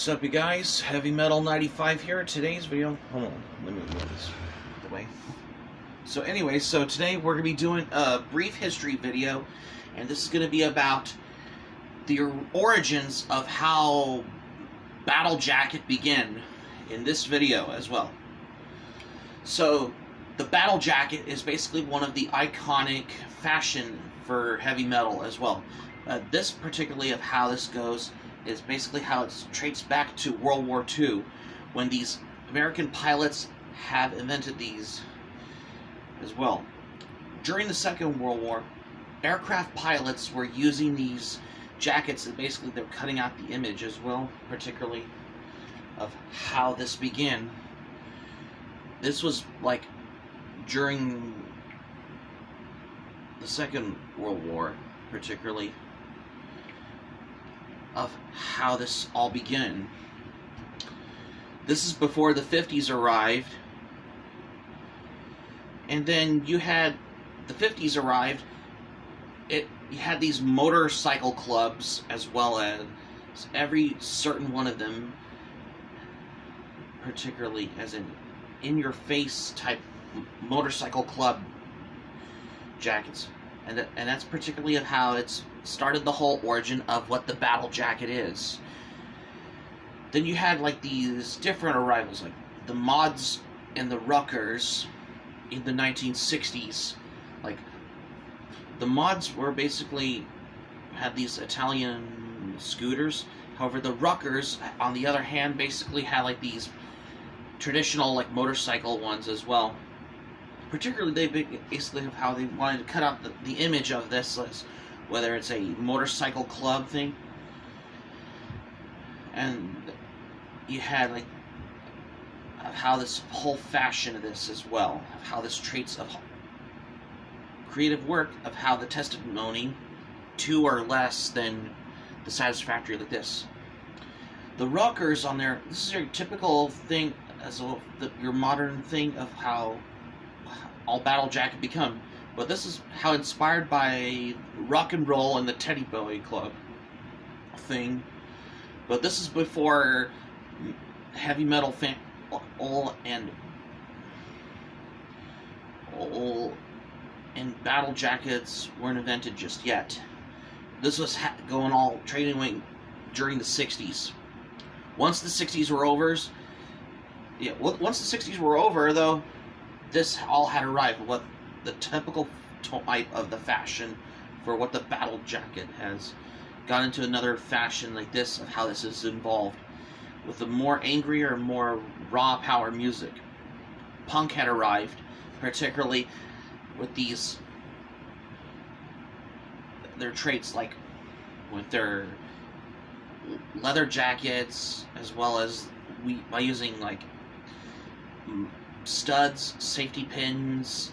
What's up, you guys? Heavy Metal 95 here. Today's video. Hold on, let me move this out of the way. So anyway, today we're gonna be doing a brief history video, and this is gonna be about the origins of how Battle Jacket began in this video as well. So the Battle Jacket is basically one of the iconic fashion for heavy metal as well. This particularly of how this goes is basically how it traces back to World War II, when these American pilots have invented these as well. During the Second World War, aircraft pilots were using these jackets, and basically they're cutting out the image as well, particularly of how this began. This was like during the Second World War, particularly of how this all began. This is before the 50s arrived, and then you had the 50s arrived. You had these motorcycle clubs, as well as every certain one of them, particularly as in your face type motorcycle club jackets, and that's particularly of how it's started the whole origin of what the Battle Jacket is. Then you had like these different arrivals, like the mods and the ruckers in the 1960s. Like the mods were basically had these Italian scooters. However, the ruckers, on the other hand, basically had like these traditional like motorcycle ones as well. Particularly, they basically have how they wanted to cut out the image of this, whether it's a motorcycle club thing, and you had like how this whole fashion of this as well, how this traits of creative work of how the testimony two or less than the satisfactory like this. The ruckers on there, this is your typical thing as your modern thing of how all Battle Jacket become, but this is how inspired by rock and roll and the Teddy Boy Club thing. But this is before heavy metal and battle jackets weren't invented just yet. This was going all trading wing during the 60s. Once the 60s were over, though, this all had arrived. What the typical type of the fashion for what the Battle Jacket has gone into another fashion like this, of how this is involved with the more angrier, more raw power music. Punk had arrived, particularly with their traits, like with their leather jackets, as well as by using like studs, safety pins,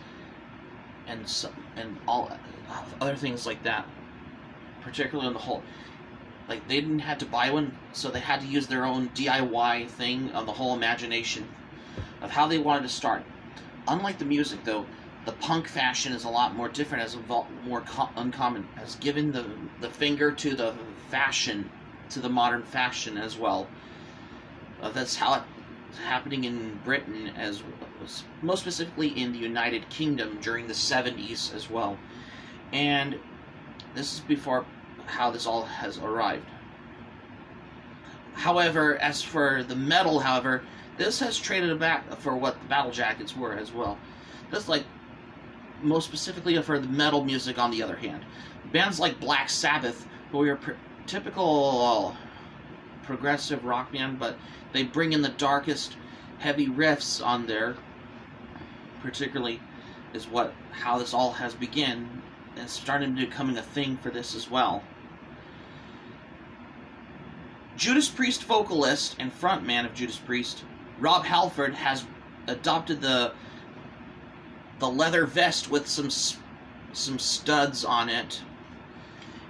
and all other things like that. Particularly on the whole, like they didn't have to buy one, so they had to use their own DIY thing on the whole imagination of how they wanted to start. Unlike the music, though, the punk fashion is a lot more different, as more uncommon, as given the finger to the fashion, to the modern fashion as well. That's how it's happening in Britain, as most specifically in the United Kingdom during the 70s as well. And this is before how this all has arrived. However, as for the metal, this has traded back for what the Battle Jackets were as well. That's like most specifically for the metal music. On the other hand, bands like Black Sabbath, who are typical progressive rock band, but they bring in the darkest heavy riffs on there, particularly is how this all has begun and started becoming a thing for this as well. Judas Priest vocalist and frontman of Judas Priest, Rob Halford, has adopted the leather vest with some studs on it,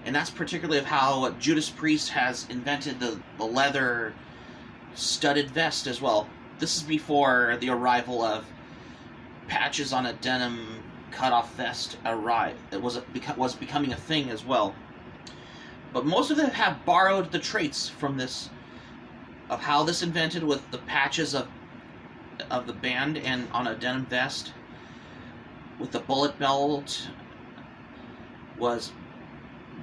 and that's particularly of how Judas Priest has invented the leather studded vest as well. This is before the arrival of patches on a denim cutoff vest arrived. It was becoming a thing as well. But most of them have borrowed the traits from this of how this invented with the patches of the band and on a denim vest with the bullet belt was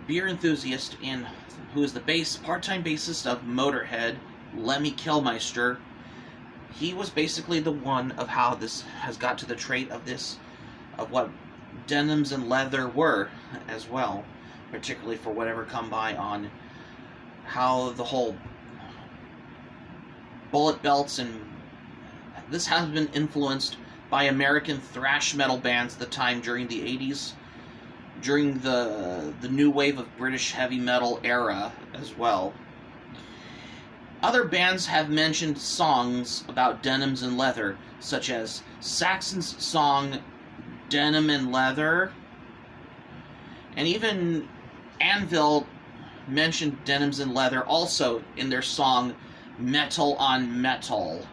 beer enthusiast and who is the part-time bassist of Motorhead, Lemmy Kilmister. He was basically the one of how this has got to the trait of this, of what denims and leather were as well, particularly for whatever come by on how the whole bullet belts, and this has been influenced by American thrash metal bands at the time during the 80s, during the new wave of British heavy metal era as well. Other bands have mentioned songs about denims and leather, such as Saxon's song Denim and Leather, and even Anvil mentioned denims and leather also in their song Metal on Metal.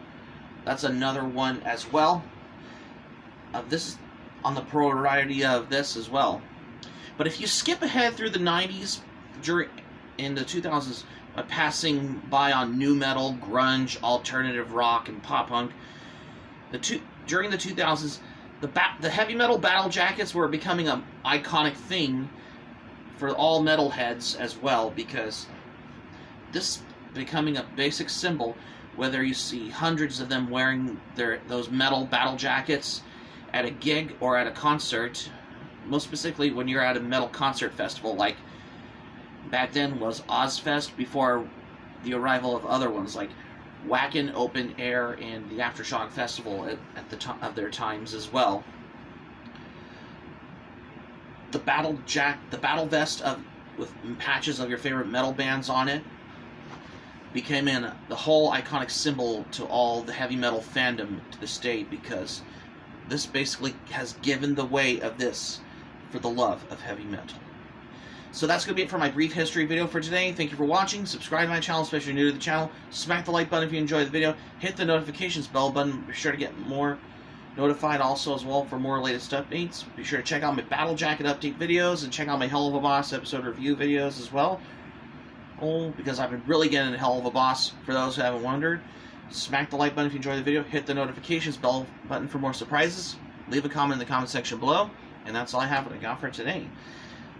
That's another one as well. This on the variety of this as well. But if you skip ahead through the 90s, in the 2000s, passing by on nu metal, grunge, alternative rock, and pop punk, during the 2000s, the heavy metal battle jackets were becoming an iconic thing for all metalheads as well, because this becoming a basic symbol, whether you see hundreds of them wearing those metal battle jackets at a gig or at a concert, most specifically when you're at a metal concert festival, like back then was Ozfest, before the arrival of other ones like Wacken, Open Air, and the Aftershock Festival at the top of their times as well. The battle vest with patches of your favorite metal bands on it became the whole iconic symbol to all the heavy metal fandom to this day, because this basically has given the way of this for the love of heavy metal. So that's going to be it for my brief history video for today. Thank you for watching. Subscribe to my channel, especially if you're new to the channel. Smack the like button if you enjoyed the video. Hit the notifications bell button. Be sure to get more notified also as well for more latest updates. Be sure to check out my Battle Jacket update videos and check out my Hell of a Boss episode review videos as well. Oh, because I've been really getting into Hell of a Boss, for those who haven't wondered. Smack the like button if you enjoyed the video. Hit the notifications bell button for more surprises. Leave a comment in the comment section below. And that's all I have for today.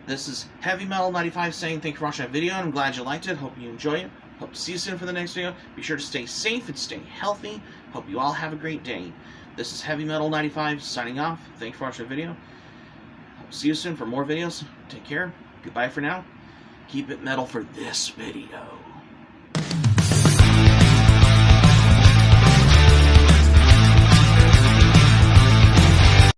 This is Heavy Metal 95 saying thank you for watching that video, and I'm glad you liked it. Hope you enjoy it. Hope to see you soon for the next video. Be sure to stay safe and stay healthy. Hope you all have a great day. This is Heavy Metal 95 signing off. Thank you for watching the video. Hope to see you soon for more videos. Take care. Goodbye for now. Keep it metal for this video.